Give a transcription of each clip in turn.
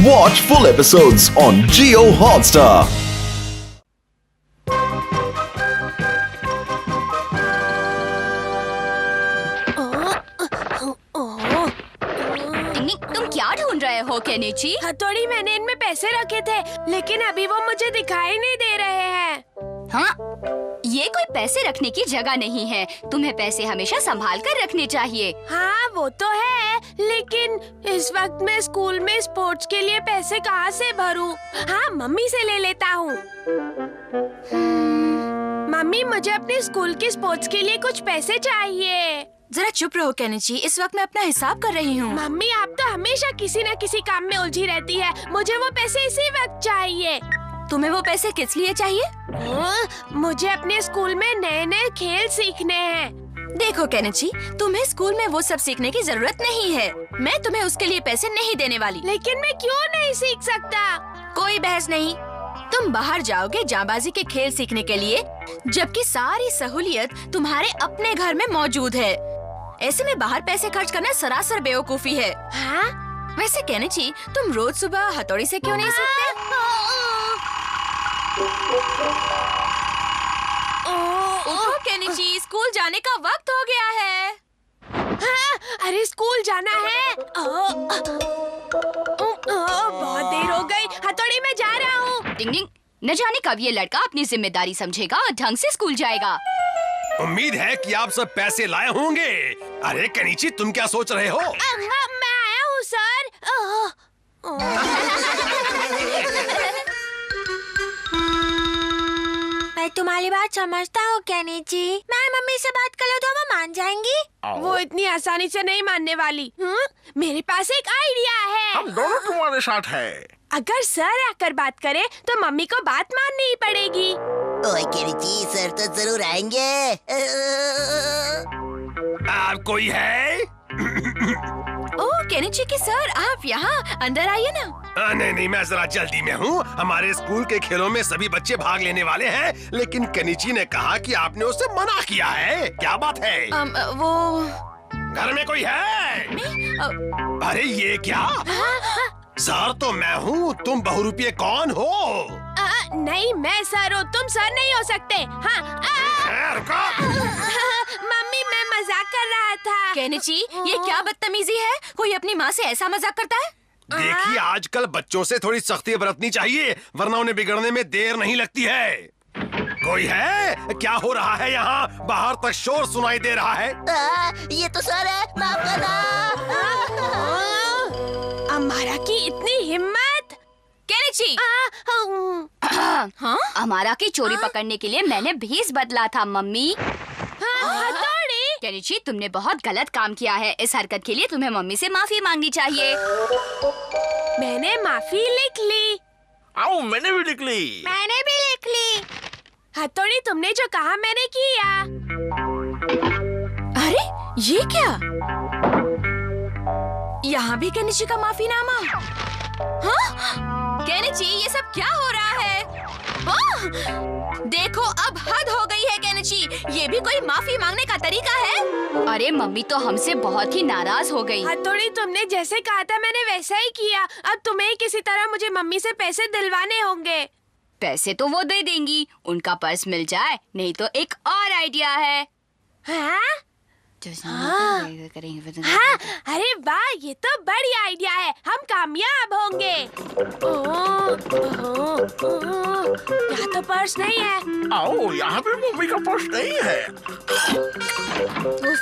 Watch full episodes on Jio Hotstar. तुम क्या ढूंढ रहे हो केनिची? हथौड़ी, मैंने इनमें पैसे रखे थे, लेकिन अभी वो मुझे दिखाई नहीं दे रहे हैं। हाँ, ये कोई पैसे रखने की जगह नहीं है। तुम्हें पैसे हमेशा संभाल कर रखने चाहिए। हाँ वो तो है, लेकिन इस वक्त मैं स्कूल में स्पोर्ट्स के लिए पैसे कहाँ से भरूं? हाँ, मम्मी से ले लेता हूँ। मम्मी, मुझे अपने स्कूल के स्पोर्ट्स के लिए कुछ पैसे चाहिए। जरा चुप रहो केनिची, इस वक्त मैं अपना हिसाब कर रही हूँ। मम्मी, आप तो हमेशा किसी न किसी काम में उलझी रहती है। मुझे वो पैसे इसी वक्त चाहिए। तुम्हें वो पैसे किस लिए चाहिए? मुझे अपने स्कूल में नए नए खेल सीखने हैं। देखो केनिची, तुम्हें स्कूल में वो सब सीखने की जरूरत नहीं है। मैं तुम्हें उसके लिए पैसे नहीं देने वाली। लेकिन मैं क्यों नहीं सीख सकता? कोई बहस नहीं। तुम बाहर जाओगे जाबाजी के खेल सीखने के लिए, जबकि सारी सहूलियत तुम्हारे अपने घर में मौजूद है। ऐसे में बाहर पैसे खर्च करना सरासर बेवकूफी है। हाँ? वैसे केनिची, तुम रोज सुबह हथौड़ी से क्यों नहीं सीखते? उठो केनिची, स्कूल जाने का वक्त हो गया है। हाँ, अरे स्कूल जाना है। बहुत देर हो गई। हथौड़ी, मैं जा रहा हूँ। टिंग टिंग, न जाने कब ये लड़का अपनी जिम्मेदारी समझेगा और ढंग से स्कूल जाएगा। उम्मीद है कि आप सब पैसे लाए होंगे। अरे केनिची, तुम क्या सोच रहे हो? मैं आया हूँ सर। मैं तुम्हारी बात समझता हूँ केनिची। मैं मम्मी से बात कर लूँ तो वो मान जाएंगी? वो इतनी आसानी से नहीं मानने वाली। मेरे पास एक आइडिया है। हम दोनों तुम्हारे साथ है। अगर सर आकर बात करे तो मम्मी को बात माननी ही पड़ेगी। ओए केनिची, सर तो जरूर आएंगे। आप कोई है? ओह केनिची के सर, आप यहाँ अंदर आइए ना। नहीं, मैं जरा जल्दी में हूँ। हमारे स्कूल के खेलों में सभी बच्चे भाग लेने वाले हैं, लेकिन केनिची ने कहा कि आपने उसे मना किया है। क्या बात है? वो घर में कोई है? अरे ये क्या? सर तो मैं हूँ, तुम बहुरूपिये कौन हो? नहीं, मैं सर हूँ, तुम सर नहीं हो सकते। हाँ। रुको। मम्मी, मैं मजाक कर रहा था। केनिची, ये क्या बदतमीजी है? कोई अपनी माँ से ऐसा मजाक करता है? देखिए, आजकल बच्चों से थोड़ी सख्ती बरतनी चाहिए, वरना उन्हें बिगड़ने में देर नहीं लगती है। कोई है? क्या हो रहा है यहाँ? बाहर तक शोर सुनाई दे रहा है। ये तो सर है, माफ करना। अमारा की इतनी हिम्मत। केनिची! हाँ? अमारा की चोरी पकड़ने के लिए मैंने भेस बदला था मम्मी। हथौड़ी! केनिची, तुमने बहुत गलत काम किया है। इस हरकत के लिए तुम्हें मम्मी से माफी मांगनी चाहिए। मैंने माफी लिख ली। आओ, मैंने भी लिख ली। मैंने भी लिख ली। हथौड़ी, तुमने जो कहा मैंने किया। अरे ये क्या? यहाँ भी केनिची का माफीनामा। हाँ? केनिची, ये सब क्या हो रहा है? हाँ? देखो, अब हद हो गई है केनिची। ये भी कोई माफी मांगने का तरीका है? अरे मम्मी तो हमसे बहुत ही नाराज हो गई। हथौड़ी, तुमने जैसे कहा था मैंने वैसा ही किया। अब तुम्हें किसी तरह मुझे मम्मी से पैसे दिलवाने होंगे। पैसे तो वो दे देंगी, उनका पर्स मिल जाए। नहीं तो एक और आइडिया है। हाँ? हाँ, अरे वाह, ये तो बढ़िया आइडिया है। हम कामयाब होंगे। यहाँ तो पर्स नहीं है। आओ, यहाँ पे मम्मी का पर्स नहीं है।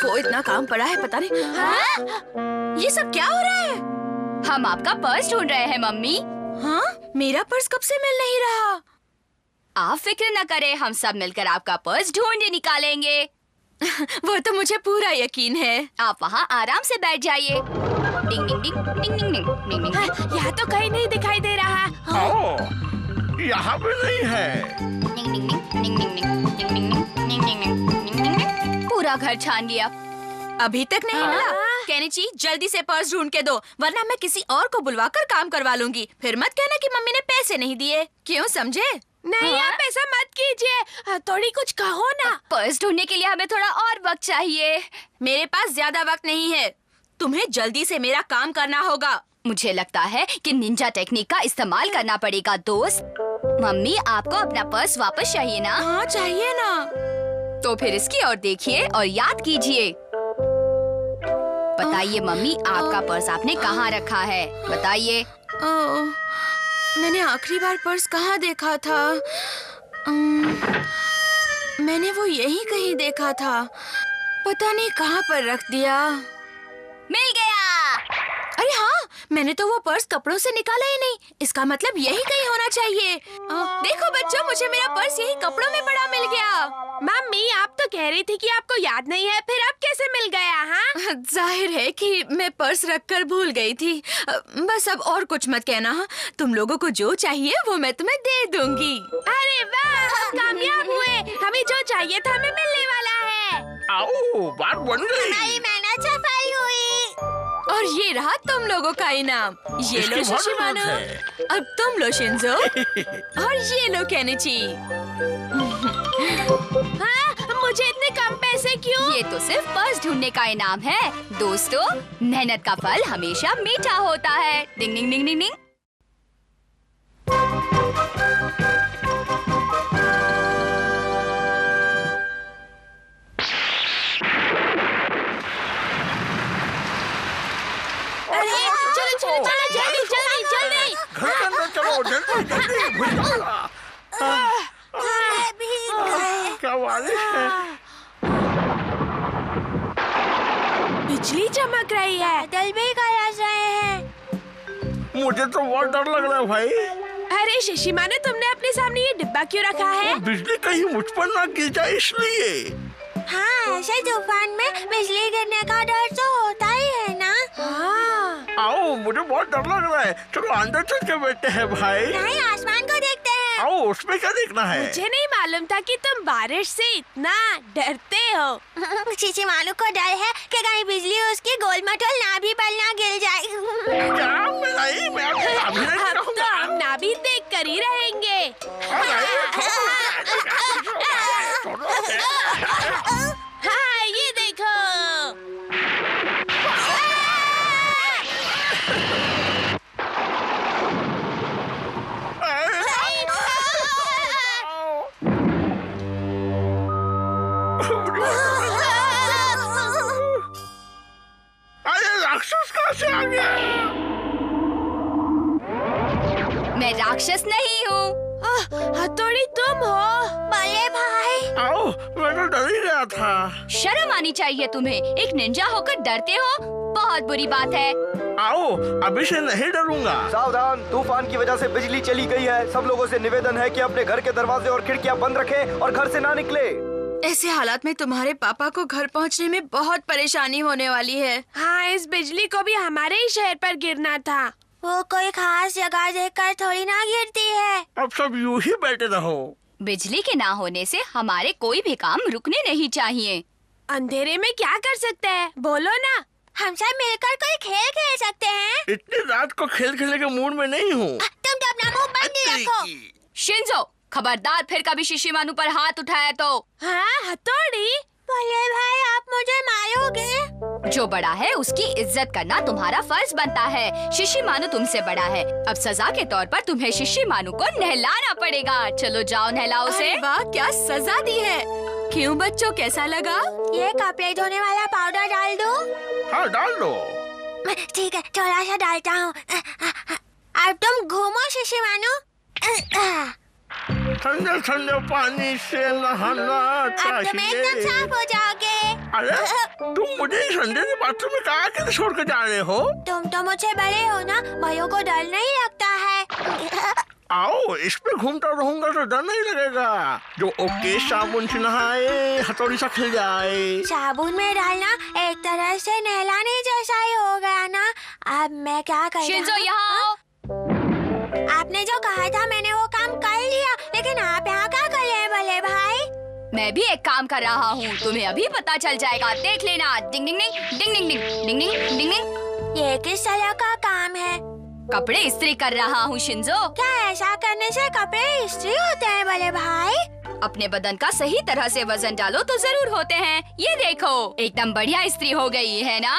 वो इतना काम पड़ा है, पता नहीं। हाँ? ये सब क्या हो रहा है? हम आपका पर्स ढूंढ रहे हैं मम्मी। हाँ? मेरा पर्स कब से मिल नहीं रहा? आप फिक्र न करें, हम सब मिलकर आपका पर्स ढूंढ निकालेंगे। वो तो मुझे पूरा यकीन है। आप वहाँ आराम से बैठ जाइए। डिंग डिंग डिंग डिंग डिंग डिंग डिंग डिंग। यहाँ तो कहीं नहीं दिखाई दे रहा। आओ, यहाँ पे नहीं है। डिंग डिंग डिंग डिंग डिंग डिंग डिंग डिंग डिंग डिंग डिंग डिंग डिंग। पूरा घर छान लिया, अभी तक नहीं मिला। केनिची, जल्दी से पर्स ढूंढ के दो, वरना मैं किसी और को बुलवाकर काम करवा लूंगी। फिर मत कहना कि मम्मी ने पैसे नहीं दिए। क्यों, समझे? नहीं, आप ऐसा मत कीजिए। थोड़ी कुछ कहो ना। पर्स ढूंढने के लिए हमें थोड़ा और वक्त चाहिए। मेरे पास ज्यादा वक्त नहीं है। तुम्हें जल्दी से मेरा काम करना होगा। मुझे लगता है कि निंजा टेक्निक का इस्तेमाल करना पड़ेगा दोस्त। मम्मी, आपको अपना पर्स वापस चाहिए ना? हाँ चाहिए ना। तो फिर इसकी ओर देखिए और याद कीजिए। बताइए मम्मी, आपका पर्स आपने कहाँ रखा है? बताइए। मैंने आखिरी बार पर्स कहाँ देखा था? मैंने वो यहीं कहीं देखा था, पता नहीं कहाँ पर रख दिया। मिल गया। अरे हाँ, मैंने तो वो पर्स कपड़ों से निकाला ही नहीं। इसका मतलब यही कहीं होना चाहिए। देखो बच्चों, मुझे मेरा पर्स यही कपड़ों में पड़ा मिल गया। मम्मी, आप तो कह रही थी कि आपको याद नहीं है, फिर अब कैसे मिल गया? हाँ, जाहिर है कि मैं पर्स रखकर भूल गई थी। बस अब और कुछ मत कहना। हाँ? तुम लोगों को जो चाहिए वो मैं तुम्हें दे दूंगी। अरे वाह, हम कामयाब हुए। हमें जो चाहिए था हमें मिलने वाला है। आओ, बात बन गई। हमारी मेहनत सफल हुई। और ये रहा तुम लोगों का इनाम। ये लो इसकी बहुत शिशिमानो, जरूरत है। अब तुम लो शिंजो, और ये लो केनिची। हाँ, मुझे इतने कम पैसे क्यों? ये तो सिर्फ पर्स ढूंढने का इनाम है दोस्तों। मेहनत का फल हमेशा मीठा होता है। डिंग डिंग डिंग डिंग डिंग। चलो चलो चलो, जल्दी जल्दी जल्दी। घर के अंदर चलो, जल्दी जल्दी। क्या बारिश है। बिजली चमक रही है। बादल भी गरज रहे हैं। मुझे तो बहुत डर लग रहा है भाई। अरे शिशिमानो, तुमने अपने सामने ये डिब्बा क्यों रखा है? बिजली कहीं मुझ पर ना गिर जाए इसलिए। हाँ, ऐसे तूफान में बिजली गिरने का डर तो होता ही है ना। हाँ। आओ, मुझे बहुत डर लग रहा है। चलो अंदर चल के बैठते हैं भाई। नहीं, आसमान को देखते हैं। आओ, उसमें क्या देखना है? मुझे नहीं मालूम था कि तुम बारिश से इतना डरते हो। शिशिमानो को डर है कि कहीं बिजली उसकी गोल मटोल नाभि पर ना गिर जाए। क्या? मैं अभी नहीं अब तो कहूँगा। हम नाभि देख कर ही रहेंगे। हाँ, ये देखो। अरे राक्षस कहाँ से आ गया? मैं राक्षस नहीं हूँ। हथौड़ी तुम हो? बड़े भाई, आओ, मैं तो डर ही गया था। शर्म आनी चाहिए तुम्हें। एक निंजा होकर डरते हो, बहुत बुरी बात है। आओ, अभी से नहीं डरूंगा। सावधान, तूफान की वजह से बिजली चली गई है। सब लोगों से निवेदन है कि अपने घर के दरवाजे और खिड़कियां बंद रखें और घर से ना निकले। ऐसे हालात में तुम्हारे पापा को घर पहुंचने में बहुत परेशानी होने वाली है। हाँ, इस बिजली को भी हमारे ही शहर पर गिरना था। वो कोई खास जगह देखकर थोड़ी ना गिरती है। अब सब यूं ही बैठे रहो। बिजली के ना होने से हमारे कोई भी काम रुकने नहीं चाहिए। अंधेरे में क्या कर सकते हैं, बोलो ना। हम सब मिलकर कोई खेल खेल सकते हैं। इतनी रात को खेल खेलने के मूड में नहीं हूँ। तुम तो अपना मुंह बंद ही रखो। शिंजो, खबरदार फिर कभी शिशिमानु पर हाथ उठाया तो। हाँ, हथौड़ी। बोले भाई, आप मुझे मारोगे? जो बड़ा है उसकी इज्जत करना तुम्हारा फर्ज बनता है। शिशिमानु तुमसे बड़ा है। अब सजा के तौर पर तुम्हें शिशिमानु को नहलाना पड़ेगा। चलो जाओ, नहलाओ उसे। अरे वाह, क्या सजा दी है। क्यों बच्चों, कैसा लगा? ये कपड़े धोने वाला पाउडर डाल दो। हाँ, डाल दो। ठीक है, थोड़ा सा डालता हूँ। अब तुम घूमो शिशिमानु। ठंडे ठंडे पानी से नहाना अब तुम एकदम चाहिए। साफ हो जाओगे। अरे, तुम मुझे इस अंधेरे के बाथरूम में कहाँ के छोड़ कर जा रहे हो? तुम तो मुझसे बड़े हो ना, भाइयों को डर नहीं लगता है। आओ, इस पे घूमता रहूंगा तो डर नहीं लगेगा। जो ओके साबुन से नहाए, हथौड़ी सा खिल जाए। साबुन में डालना एक तरह से नहलाने जैसा ही हो गया ना। अब मैं क्या करूँ? शिंजो, यहाँ आओ। आपने जो कहा था मैंने वो काम कर लिया, लेकिन आप यहाँ क्या कर रहे हैं बड़े भाई? मैं भी एक काम कर रहा हूँ, तुम्हें अभी पता चल जाएगा, देख लेना। डिंग डिंग डिंग डिंग डिंग डिंग डिंग डिंग डिंग डिंग। ये किस तरह का काम है? कपड़े इस्त्री कर रहा हूँ शिंजो। क्या ऐसा करने से कपड़े इस्त्री होते हैं बड़े भाई? अपने बदन का सही तरह से वजन डालो तो जरूर होते हैं। ये देखो, एकदम बढ़िया इस्त्री हो गई है ना?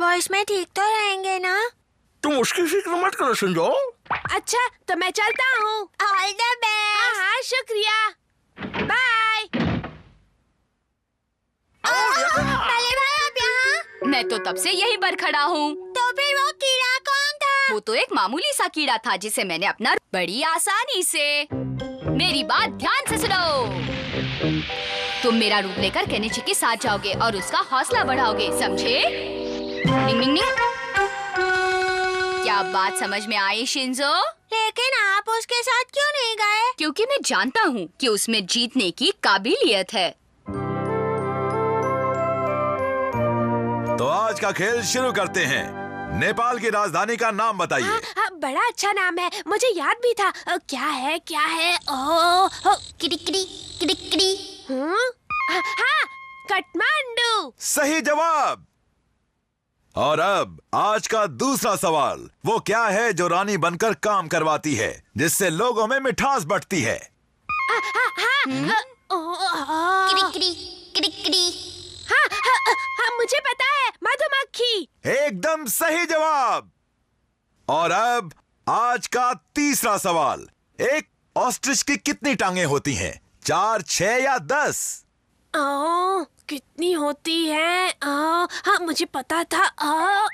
वो इसमें ठीक तो रहेंगे ना? तुम उसकी फिक्र मत करो शिंजो। अच्छा तो मैं चलता हूँ। All the best. हाँ शुक्रिया, बाय। बड़े भाई आप यहाँ? मैं तो तब से यहीं पर खड़ा हूँ। तो फिर वो कीड़ा कौन था? वो तो एक मामूली सा कीड़ा था जिसे मैंने अपना बड़ी आसानी से। मेरी बात ध्यान से सुनो। तुम मेरा रूप लेकर केनिची के साथ जाओगे और उसका हौसला बढ़ाओगे, समझे? निंग निंग निंग। क्या बात समझ में आई शिंजो? लेकिन आप उसके साथ क्यों नहीं गए? क्योंकि मैं जानता हूँ कि उसमें जीतने की काबिलियत है। तो आज का खेल शुरू करते हैं। नेपाल की राजधानी का नाम बताइए। बड़ा अच्छा नाम है, मुझे याद भी था। क्या है क्या है? ओह किडिकड़ी किडिकड़ी। हाँ, काठमांडू। सही जवाब। और अब आज का दूसरा सवाल, वो क्या है जो रानी बनकर काम करवाती है जिससे लोगों में मिठास बढ़ती है? किडिकड़ी किडिकड़ी। हाँ, मुझे पता है, मधुमक्खी। एकदम सही जवाब। और अब आज का तीसरा सवाल, एक ऑस्ट्रिच की कितनी टांगे होती हैं? 4, 6 या 10? कितनी होती है? हाँ, मुझे पता था। हाँ,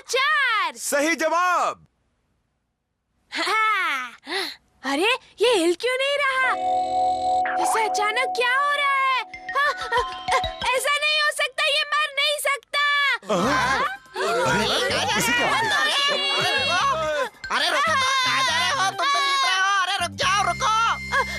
4। सही जवाब। अरे ये हिल क्यों नहीं रहा? इसे अचानक क्या हो रहा है? ऐसा नहीं हो सकता, ये मर नहीं सकता। इसे क्या हो गया? अरे रुको, कहाँ जा रहे हो? तुम तो जीत रहे हो। अरे रुक जाओ, रुको।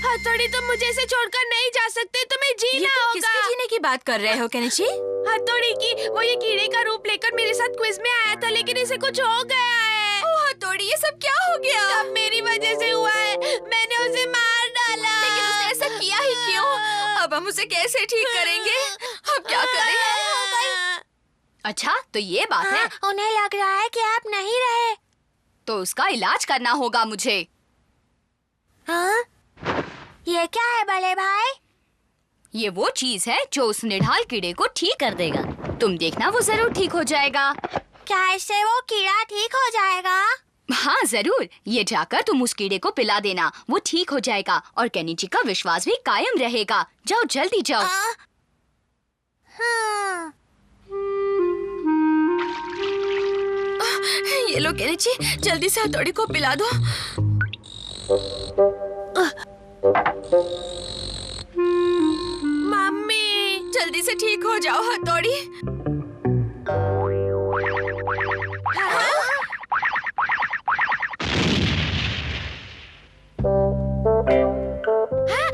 हथौड़ी, तुम मुझे इसे छोड़कर नहीं जा सकते, तुम्हें जीना होगा। किसके जीने की बात कर रहे हो केनिची? हथौड़ी की। वो ये कीड़े का रूप लेकर मेरे साथ क्विज में आया था, लेकिन इसे कुछ हो गया है। ओह हथौड़ी, ये सब क्या हो गया? सब मेरी वजह से हुआ है, मैंने उसे मार डाला। लेकिन उसने ऐसा किया ही क्यों? अब हम उसे कैसे ठीक करेंगे? अब क्या करें? अच्छा तो ये बात है। उन्हें लग रहा है कि आप नहीं रहे। तो उसका इलाज करना होगा मुझे। हाँ? ये क्या है बड़े भाई? ये वो चीज है जो उस निढाल कीड़े को ठीक कर देगा। तुम देखना, वो जरूर ठीक हो जाएगा। क्या इससे वो कीड़ा ठीक हो जाएगा? हाँ जरूर। ये जाकर तुम उस कीड़े को पिला देना, वो ठीक हो जाएगा और केनिची का विश्वास भी कायम रहेगा। जाओ जल्दी जाओ। हाँ। ये लो केनिची, जल्दी से हथौड़ी को पिला दो। मम्मी, जल्दी से ठीक हो जाओ हथौड़ी।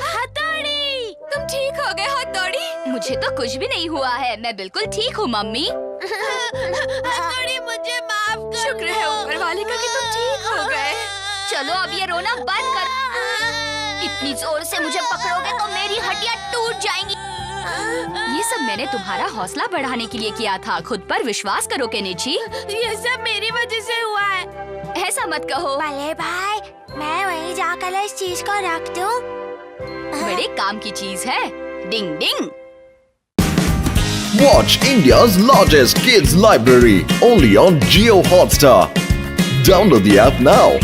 हथौड़ी। तुम ठीक हो गए हथौड़ी? मुझे तो कुछ भी नहीं हुआ है, मैं बिल्कुल ठीक हूँ मम्मी। हथौड़ी, मुझे माफ कर शुक्र है ऊपर वाले का कि तुम ठीक हो गए। चलो अब ये रोना बंद कर। इतनी जोर से मुझे पकड़ोगे तो मेरी हड्डियाँ टूट जाएंगी। ये सब मैंने तुम्हारा हौसला बढ़ाने के लिए किया था। खुद पर विश्वास करो केनिची। ये सब मेरी वजह से हुआ है। ऐसा मत कहो। बड़े भाई, मैं वहीं जाकर इस चीज को रख दूं? बड़े काम की चीज है। डिंग डिंग। Watch India's largest kids library only on Jio Hotstar. Download the app now.